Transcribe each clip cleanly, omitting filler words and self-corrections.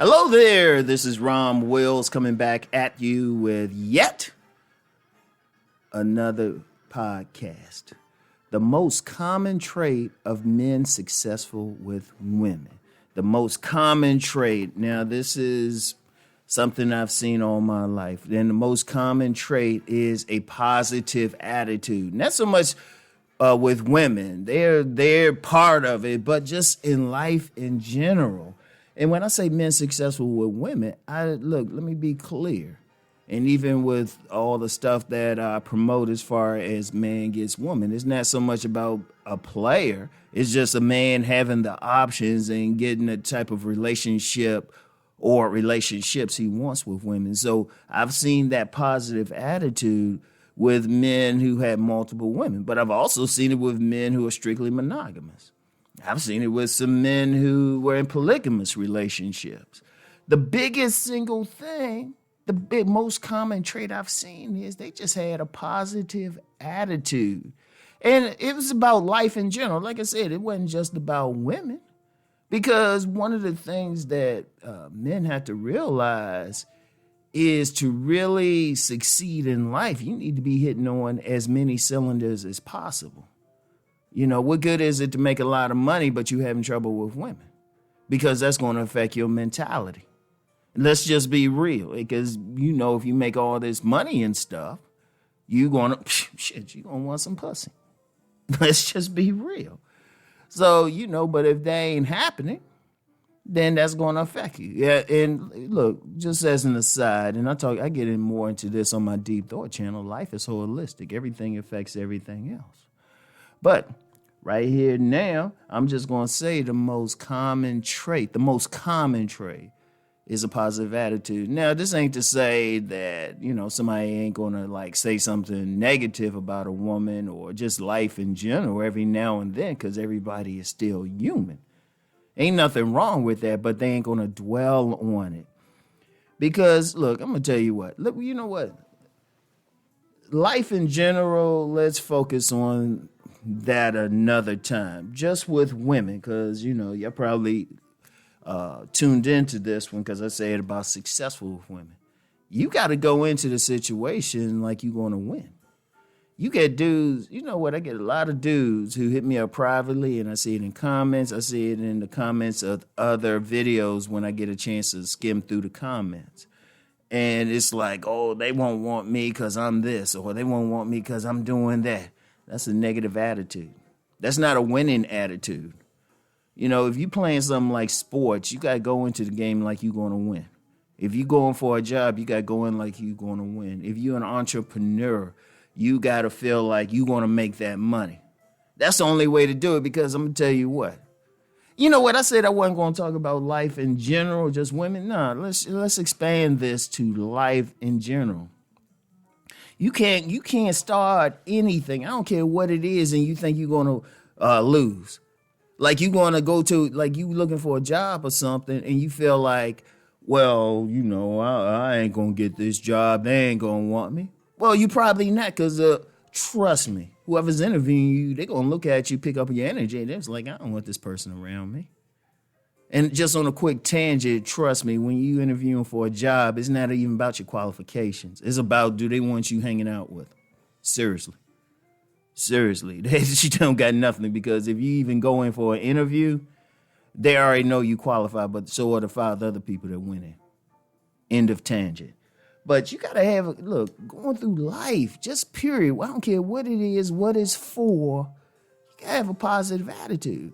Hello there, this is Rom Wills coming back at you with yet another podcast. The most common trait of men successful with women. The most common trait. Now, this is something I've seen all my life. And the most common trait is a positive attitude. Not so much with women. They're part of it, but just in life in general. And when I say men successful with women, let me be clear. And even with all the stuff that I promote as far as man gets woman, it's not so much about a player. It's just a man having the options and getting the type of relationship or relationships he wants with women. So I've seen that positive attitude with men who had multiple women, but I've also seen it with men who are strictly monogamous. I've seen it with some men who were in polygamous relationships. The biggest single thing, most common trait I've seen is they just had a positive attitude. And it was about life in general. Like I said, it wasn't just about women. Because one of the things that men have to realize is to really succeed in life, you need to be hitting on as many cylinders as possible. You know, what good is it to make a lot of money, but you're having trouble with women? Because that's going to affect your mentality. Let's just be real. Because, you know, if you make all this money and stuff, you're going to want some pussy. Let's just be real. So, you know, but if that ain't happening, then that's going to affect you. Yeah, and look, just as an aside, and I get in more into this on my Deep Thought channel, life is holistic. Everything affects everything else. But right here now, I'm just going to say the most common trait is a positive attitude. Now, this ain't to say that, you know, somebody ain't going to like say something negative about a woman or just life in general every now and then, because everybody is still human. Ain't nothing wrong with that, but they ain't going to dwell on it. Because, look, I'm going to tell you what. Look, you know what? Life in general, let's focus on that another time, just with women, because, you know, you're probably tuned into this one because I say it about successful with women. You got to go into the situation like you're going to win. You get dudes, you know what, I get a lot of dudes who hit me up privately, and I see it in comments. I see it in the comments of other videos when I get a chance to skim through the comments. And it's like, oh, they won't want me because I'm this, or they won't want me because I'm doing that. That's a negative attitude. That's not a winning attitude. You know, if you're playing something like sports, you got to go into the game like you're going to win. If you're going for a job, you got to go in like you're going to win. If you're an entrepreneur, you got to feel like you're going to make that money. That's the only way to do it, because I'm going to tell you what. You know what? I said I wasn't going to talk about life in general, just women. No, let's expand this to life in general. You can't start anything. I don't care what it is, and you think you're going to lose. Like you're going to go to, like you looking for a job or something, and you feel like, well, you know, I ain't going to get this job. They ain't going to want me. Well, you probably not, because trust me, whoever's interviewing you, they're going to look at you, pick up your energy, and they're like, I don't want this person around me. And just on a quick tangent, trust me, when you interviewing for a job, it's not even about your qualifications. It's about, do they want you hanging out with them? Seriously. She don't got nothing, because if you even go in for an interview, they already know you qualify, but so are the 5 other people that went in. End of tangent. But you got to have, look, going through life, just period. I don't care what it is, what it's for. You got to have a positive attitude.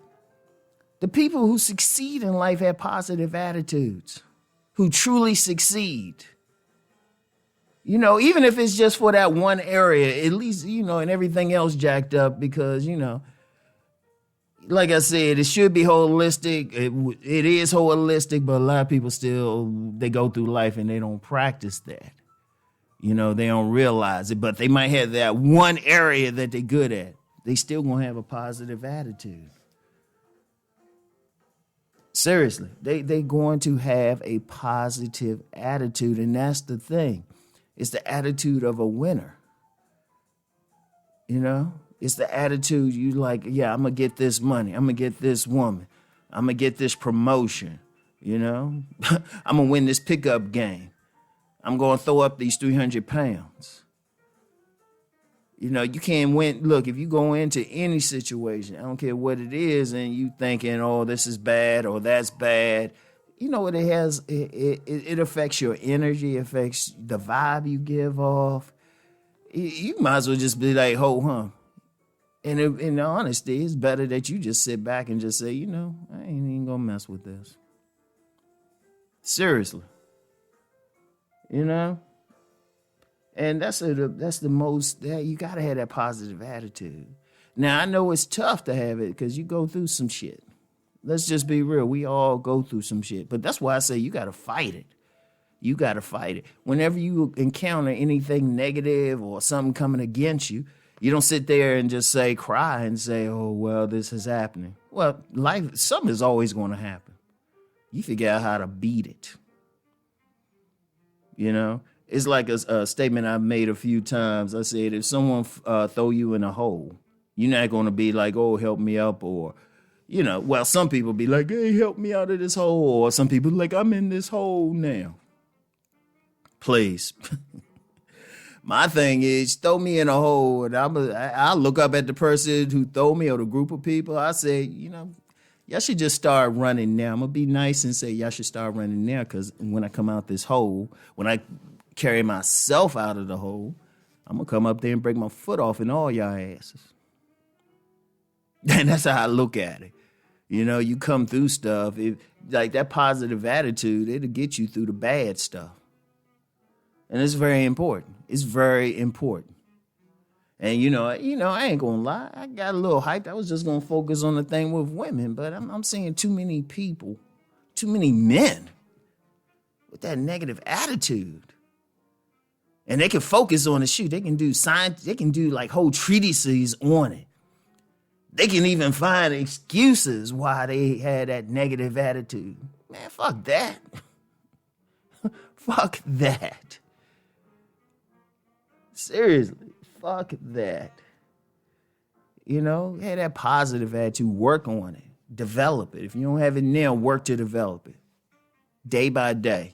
The people who succeed in life have positive attitudes, who truly succeed. You know, even if it's just for that one area, at least, you know, and everything else jacked up, because, you know, like I said, it should be holistic. It is holistic, but a lot of people still, they go through life and they don't practice that. You know, they don't realize it, but they might have that one area that they're good at. They still gonna have a positive attitude. Seriously, they going to have a positive attitude, and that's the thing. It's the attitude of a winner. You know? It's the attitude you like, yeah, I'm going to get this money. I'm going to get this woman. I'm going to get this promotion. You know, I'm going to win this pickup game. I'm going to throw up these 300 pounds. You know, you can't win. Look, if you go into any situation, I don't care what it is, and you thinking, oh, this is bad or that's bad, you know what it has? It affects your energy, affects the vibe you give off. You might as well just be like, ho hum. And in honesty, it's better that you just sit back and just say, you know, I ain't even going to mess with this. Seriously. You know? And that's the most, you got to have that positive attitude. Now, I know it's tough to have it because you go through some shit. Let's just be real. We all go through some shit. But that's why I say you got to fight it. You got to fight it. Whenever you encounter anything negative or something coming against you, you don't sit there and just cry and say, oh, well, this is happening. Well, something is always going to happen. You figure out how to beat it. You know? It's like a statement I've made a few times. I said, if someone throw you in a hole, you're not going to be like, oh, help me up, or, you know, well, some people be like, hey, help me out of this hole, or some people like, I'm in this hole now. Please. My thing is, throw me in a hole, and I'll look up at the person who throw me or the group of people. I say, you know, y'all should just start running now. I'm going to be nice and say y'all should start running now, because when I come out this hole, when I carry myself out of the hole, I'm going to come up there and break my foot off in all y'all asses. And that's how I look at it. You know, you come through stuff, like that positive attitude, it'll get you through the bad stuff. And it's very important. It's very important. And, you know, I ain't going to lie. I got a little hyped. I was just going to focus on the thing with women, but I'm seeing too many people, too many men with that negative attitude. And they can focus on the shoot. They can do science. They can do like whole treatises on it. They can even find excuses why they had that negative attitude. Man, fuck that. Fuck that. Seriously, fuck that. You know, have that positive attitude. Work on it. Develop it. If you don't have it now, work to develop it. Day by day.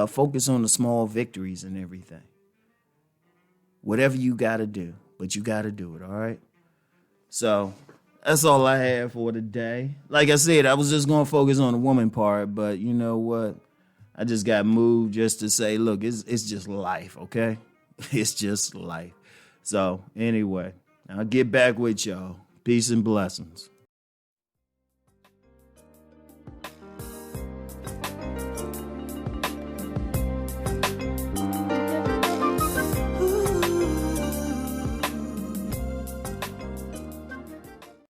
Focus on the small victories and everything. Whatever you got to do, but you got to do it, all right? So that's all I have for today. Like I said, I was just going to focus on the woman part, but you know what? I just got moved just to say, look, it's just life, okay? It's just life. So anyway, I'll get back with y'all. Peace and blessings.